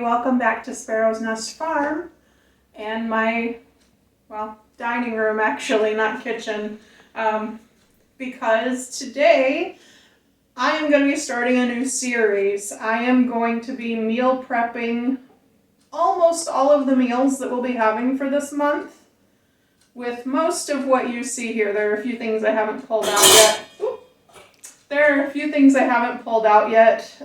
Welcome back to Sparrow's Nest Farm and my, dining room actually, not kitchen, because today I am going to be starting a new series. I am going to be meal prepping almost all of the meals that we'll be having for this month, with most of what you see here. There are a few things I haven't pulled out yet.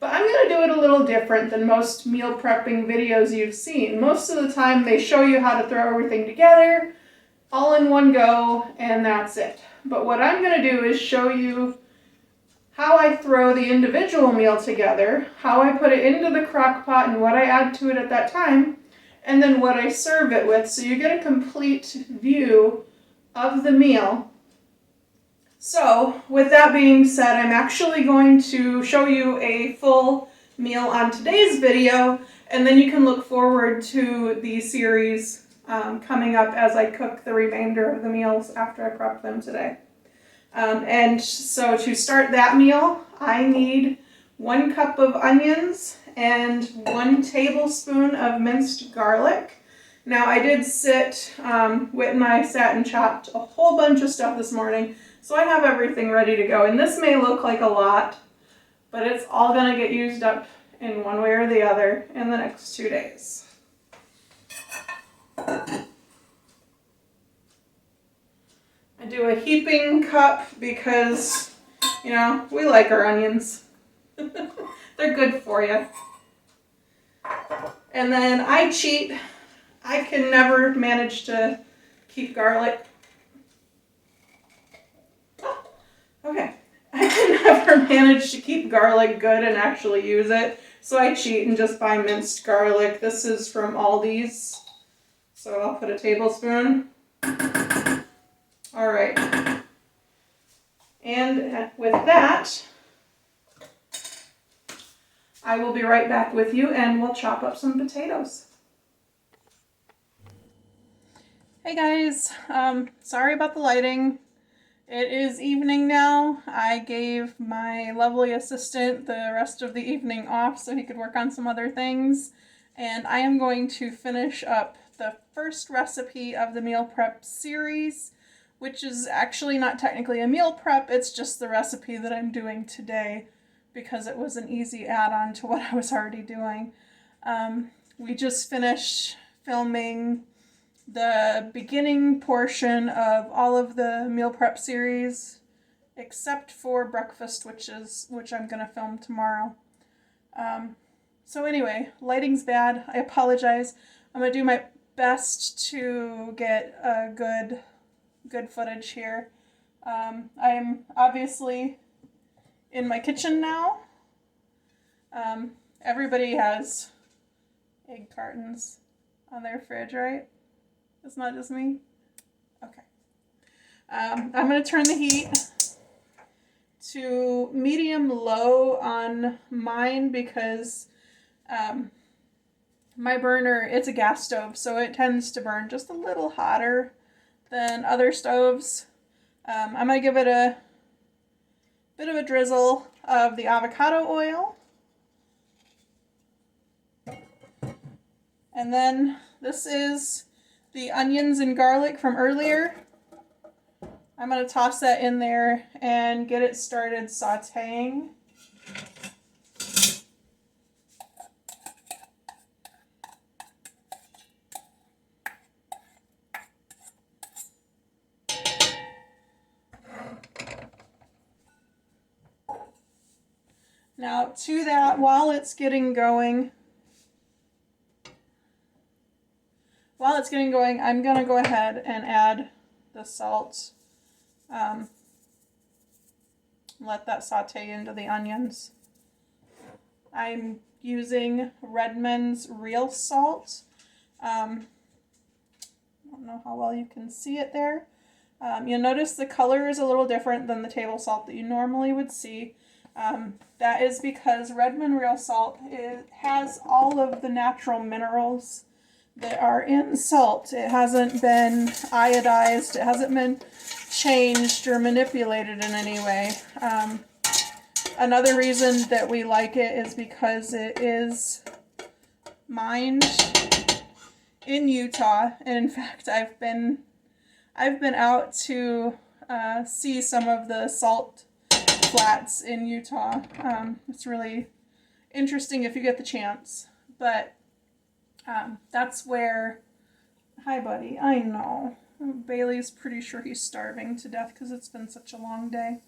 But I'm going to do it a little different than most meal prepping videos you've seen. Most of the time they show you how to throw everything together all in one go, and that's it. But what I'm going to do is show you how I throw the individual meal together, how I put it into the crock pot and what I add to it at that time, and then what I serve it with, so you get a complete view of the meal. So, with that being said, I'm actually going to show you a full meal on today's video, and then you can look forward to the series coming up as I cook the remainder of the meals after I prep them today. And so to start that meal, I need 1 cup of onions and 1 tablespoon of minced garlic. Now I did Whit and I sat and chopped a whole bunch of stuff this morning, so I have everything ready to go. And this may look like a lot, but it's all going to get used up in one way or the other in the next 2 days. I do a heaping cup because, we like our onions. They're good for you. And then I cheat. I can never manage to keep garlic. Okay. I can never manage to keep garlic good and actually use it, so I cheat and just buy minced garlic. This is from Aldi's, so I'll put a tablespoon. All right. And with that, I will be right back with you and we'll chop up some potatoes. Hey guys, sorry about the lighting. It is evening now. I gave my lovely assistant the rest of the evening off so he could work on some other things. And I am going to finish up the first recipe of the meal prep series, which is actually not technically a meal prep, it's just the recipe that I'm doing today because it was an easy add-on to what I was already doing. We just finished filming the beginning portion of all of the meal prep series, except for breakfast, which I'm going to film tomorrow. So anyway, lighting's bad. I apologize. I'm going to do my best to get a good footage here. I'm obviously in my kitchen now. Everybody has egg cartons on their fridge, right? It's not just me? Okay. I'm going to turn the heat to medium-low on mine because my burner, it's a gas stove, so it tends to burn just a little hotter than other stoves. I'm going to give it a bit of a drizzle of the avocado oil. And then this is the onions and garlic from earlier. I'm going to toss that in there and get it started sauteing. Now to that, while it's getting going, I'm going to go ahead and add the salt. Let that saute into the onions. I'm using Redmond's real salt. I don't know how well you can see it there. You'll notice the color is a little different than the table salt that you normally would see. That is because red mineral salt has all of the natural minerals that are in salt. It hasn't been iodized, it hasn't been changed or manipulated in any way. Another reason that we like it is because it is mined in Utah, and in fact I've been out to see some of the salt flats in Utah. It's really interesting if you get the chance, but that's where, hi buddy, I know, Bailey's pretty sure he's starving to death because it's been such a long day.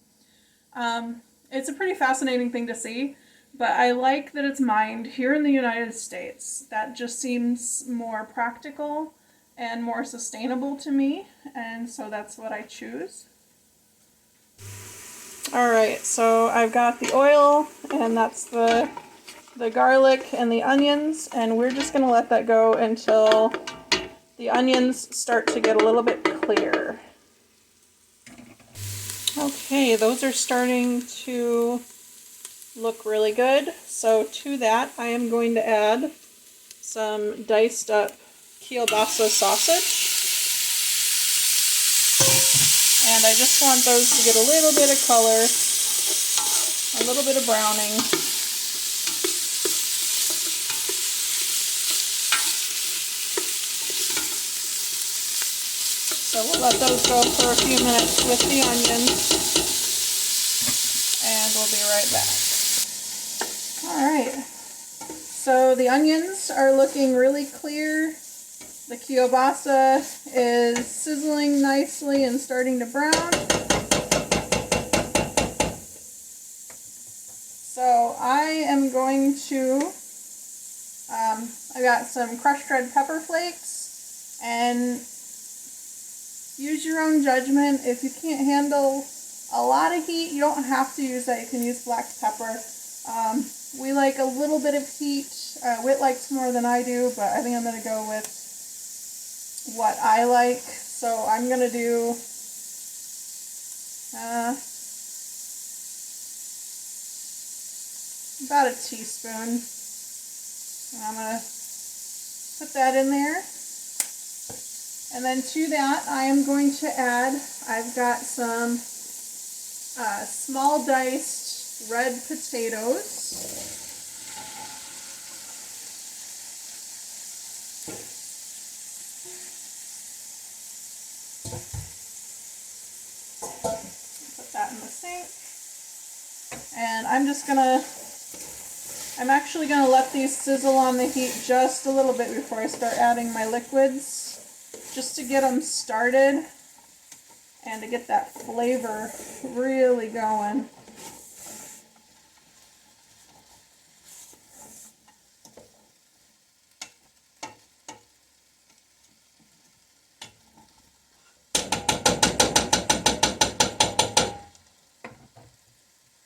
It's a pretty fascinating thing to see, but I like that it's mined here in the United States. That just seems more practical and more sustainable to me, and so that's what I choose. Alright, so I've got the oil, and that's the garlic and the onions, and we're just going to let that go until the onions start to get a little bit clear. Okay, those are starting to look really good. So to that, I am going to add some diced up kielbasa sausage. And I just want those to get a little bit of color, a little bit of browning. So we'll let those go for a few minutes with the onions, and we'll be right back. Alright, so the onions are looking really clear. The kielbasa is sizzling nicely and starting to brown. So I am going to, I got some crushed red pepper flakes, and use your own judgment. If you can't handle a lot of heat, you don't have to use that. You can use black pepper. We like a little bit of heat. Whit likes more than I do, but I think I'm going to go with what I like. So I'm going to do about a teaspoon. And I'm going to put that in there. And then to that, I am going to add, I've got some small diced red potatoes. Put that in the sink. And I'm actually gonna let these sizzle on the heat just a little bit before I start adding my liquids, just to get them started and to get that flavor really going.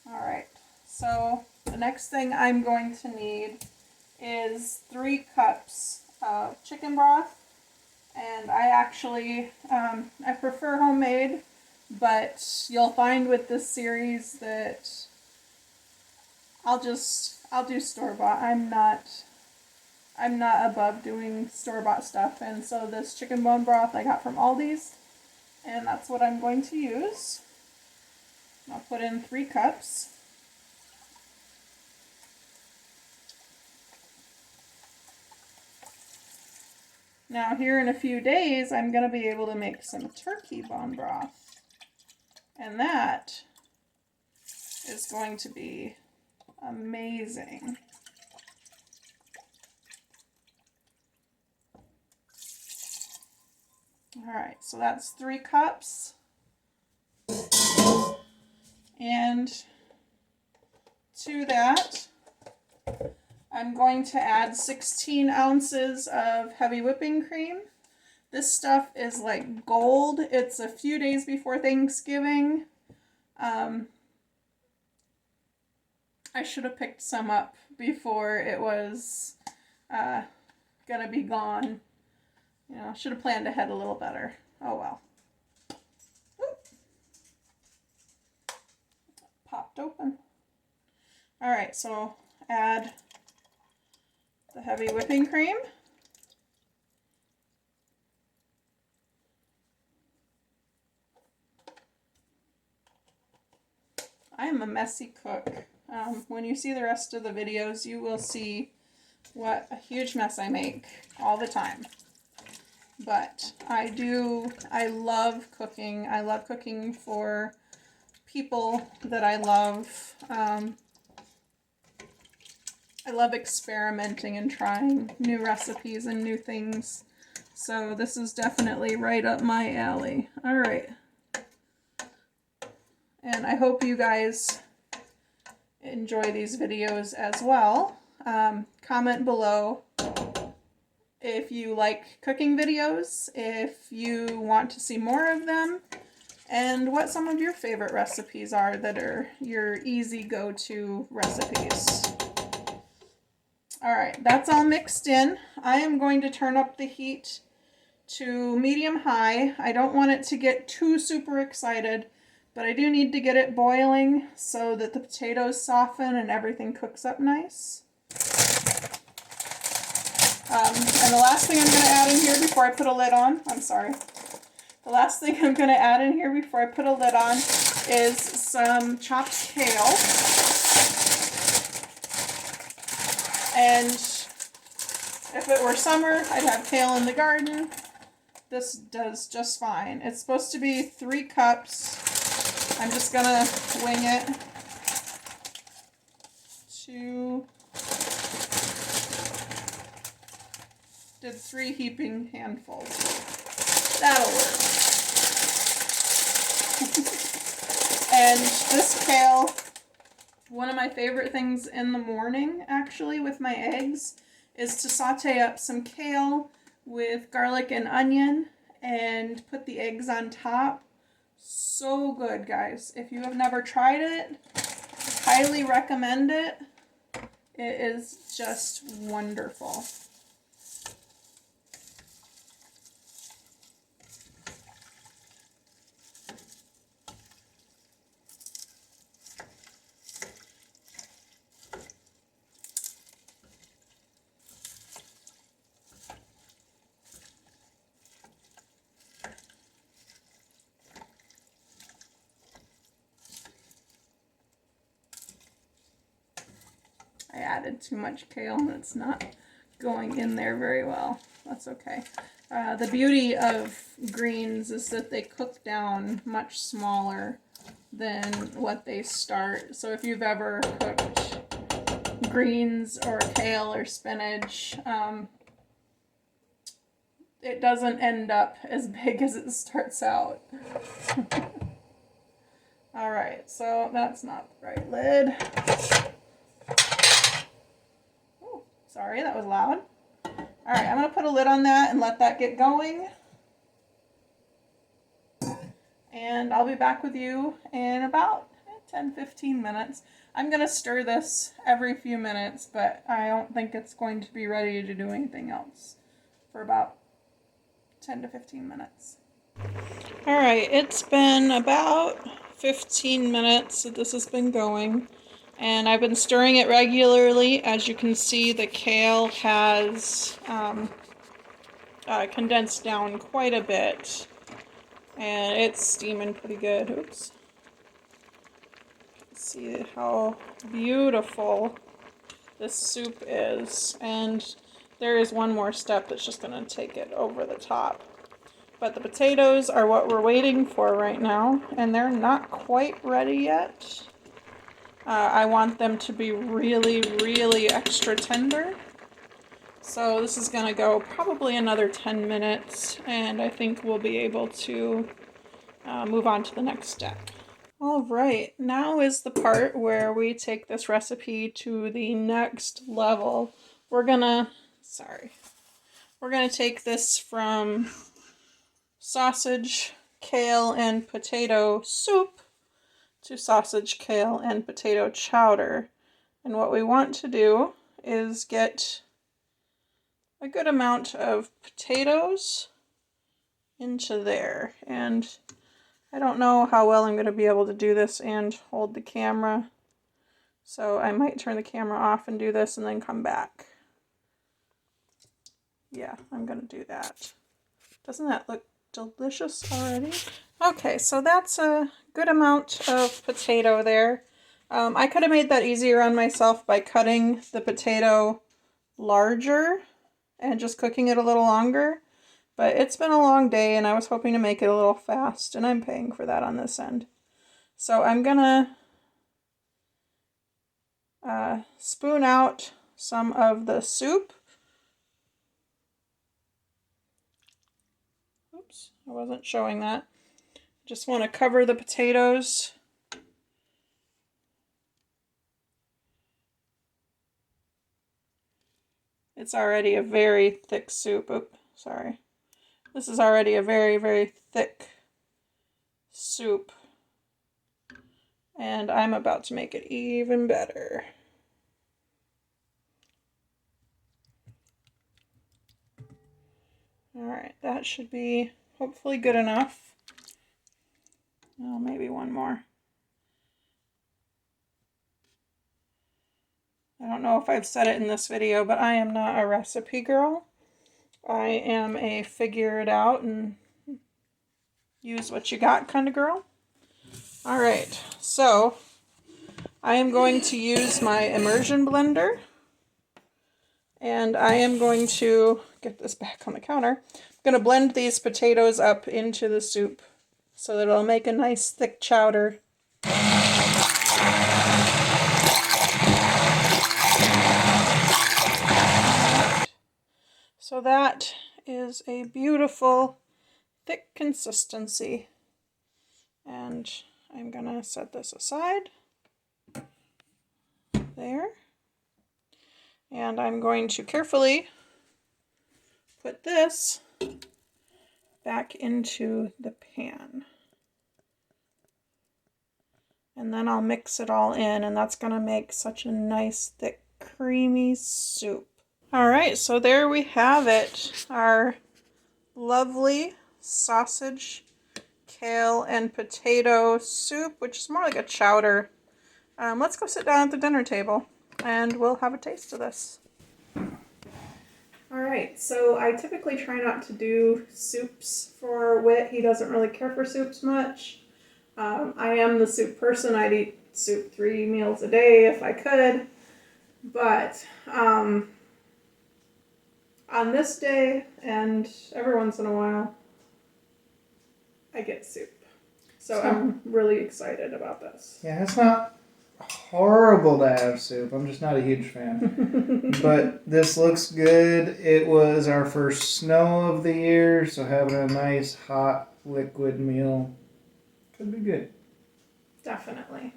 Alright, so the next thing I'm going to need is 3 cups of chicken broth. And I actually, I prefer homemade, but you'll find with this series that I'll do store-bought. I'm not above doing store-bought stuff, and so this chicken bone broth I got from Aldi's, and that's what I'm going to use. I'll put in 3 cups. Now here in a few days, I'm going to be able to make some turkey bone broth. And that is going to be amazing. Alright, so that's 3 cups. And to that, I'm going to add 16 ounces of heavy whipping cream. This stuff is like gold. It's a few days before Thanksgiving. I should have picked some up before it was gonna be gone. You know, should have planned ahead a little better. Oh well. Oop. Popped open. All right, so add the heavy whipping cream. I am a messy cook. When you see the rest of the videos, you will see what a huge mess I make all the time. But I love cooking. I love cooking for people that I love. I love experimenting and trying new recipes and new things. So this is definitely right up my alley. All right. And I hope you guys enjoy these videos as well. Comment below if you like cooking videos, if you want to see more of them, and what some of your favorite recipes are that are your easy go-to recipes. All right, that's all mixed in. I am going to turn up the heat to medium-high. I don't want it to get too super excited, but I do need to get it boiling so that the potatoes soften and everything cooks up nice. And the last thing I'm going to add in here before I put a lid on, the last thing I'm going to add in here before I put a lid on is some chopped kale. And if it were summer, I'd have kale in the garden. This does just fine. It's supposed to be 3 cups. I'm just going to wing it. 2. Did 3 heaping handfuls. That'll work. And this kale, one of my favorite things in the morning, actually, with my eggs, is to saute up some kale with garlic and onion and put the eggs on top. So good, guys. If you have never tried it, I highly recommend it. It is just wonderful. I added too much kale and it's not going in there very well. That's okay. The beauty of greens is that they cook down much smaller than what they start. So if you've ever cooked greens or kale or spinach, it doesn't end up as big as it starts out. All right, so that's not the right lid. Sorry, that was loud. All right, I'm going to put a lid on that and let that get going. And I'll be back with you in about 10-15 minutes. I'm going to stir this every few minutes, but I don't think it's going to be ready to do anything else for about 10 to 15 minutes. All right, it's been about 15 minutes that this has been going. And I've been stirring it regularly. As you can see, the kale has condensed down quite a bit. And it's steaming pretty good. Oops. See how beautiful this soup is. And there is one more step that's just going to take it over the top. But the potatoes are what we're waiting for right now. And they're not quite ready yet. I want them to be really, really extra tender. So this is going to go probably another 10 minutes, and I think we'll be able to move on to the next step. All right, now is the part where we take this recipe to the next level. We're gonna take this from sausage, kale, and potato soup to sausage, kale, and potato chowder. And what we want to do is get a good amount of potatoes into there. And I don't know how well I'm going to be able to do this and hold the camera. So I might turn the camera off and do this and then come back. Yeah, I'm going to do that. Doesn't that look delicious already? Okay, so that's a good amount of potato there. I could have made that easier on myself by cutting the potato larger and just cooking it a little longer. But it's been a long day and I was hoping to make it a little fast, and I'm paying for that on this end. So I'm gonna spoon out some of the soup. Oops, I wasn't showing that. Just want to cover the potatoes. It's already a very thick soup. Oops, sorry. This is already a very, very thick soup. And I'm about to make it even better. Alright, that should be hopefully good enough. Oh, maybe one more. I don't know if I've said it in this video, but I am not a recipe girl. I am a figure it out and use what you got kind of girl. Alright, so I am going to use my immersion blender. And I am going to get this back on the counter. I'm going to blend these potatoes up into the soup so that it'll make a nice thick chowder. So that is a beautiful thick consistency. And I'm going to set this aside. There. And I'm going to carefully put this back into the pan. And then I'll mix it all in, and that's going to make such a nice, thick, creamy soup. Alright, so there we have it. Our lovely sausage, kale, and potato soup, which is more like a chowder. Let's go sit down at the dinner table, and we'll have a taste of this. Alright, so I typically try not to do soups for Whit. He doesn't really care for soups much. I am the soup person. I'd eat soup 3 meals a day if I could. But on this day, and every once in a while, I get soup. So I'm really excited about this. Yeah, it's not horrible to have soup. I'm just not a huge fan. But this looks good. It was our first snow of the year, so having a nice hot liquid meal could be good. Definitely.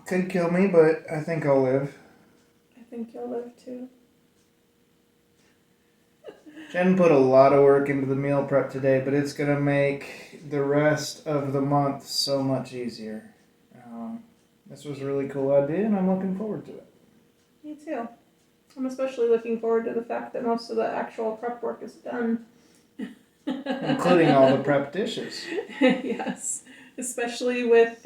Could kill me, but I think I'll live. I think you'll live too. Jen put a lot of work into the meal prep today, but it's going to make the rest of the month so much easier. This was a really cool idea, and I'm looking forward to it. Me too. I'm especially looking forward to the fact that most of the actual prep work is done. Including all the prep dishes. Yes. Especially with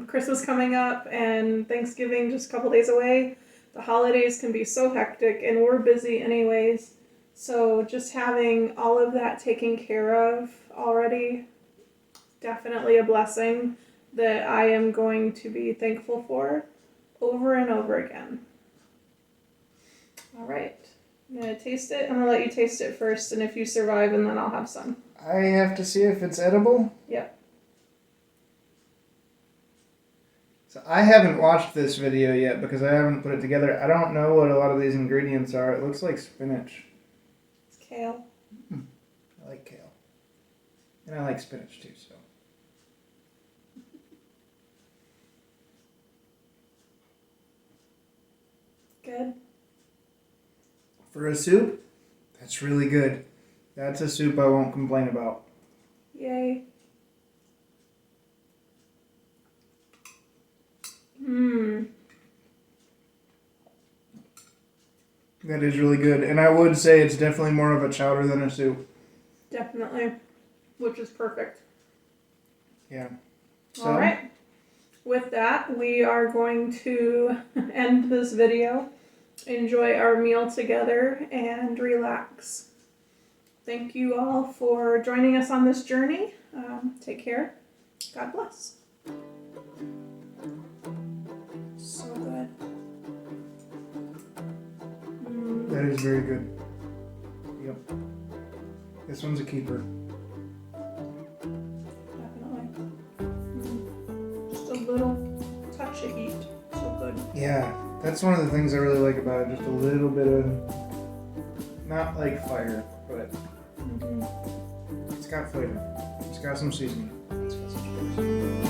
Christmas coming up and Thanksgiving just a couple days away. The holidays can be so hectic, and we're busy anyways. So just having all of that taken care of already, definitely a blessing that I am going to be thankful for over and over again. All right. I'm going to taste it. I'm going to let you taste it first, and if you survive, and then I'll have some. I have to see if it's edible? Yep. So I haven't watched this video yet because I haven't put it together. I don't know what a lot of these ingredients are. It looks like spinach. It's kale. I like kale. And I like spinach too, so. Good. For a soup, that's really good. That's a soup I won't complain about. Yay. That is really good. And I would say it's definitely more of a chowder than a soup. Definitely. Which is perfect. Yeah. So, all right. with that, we are going to end this video. Enjoy our meal together and relax. Thank you all for joining us on this journey. Take care. God bless. So good. That is very good. Yep. This one's a keeper. Definitely. Just a little touch of heat. So good. Yeah, that's one of the things I really like about it. Just a little bit of, not like fire, but it's got flavor. It's got some seasoning. It's got some spice.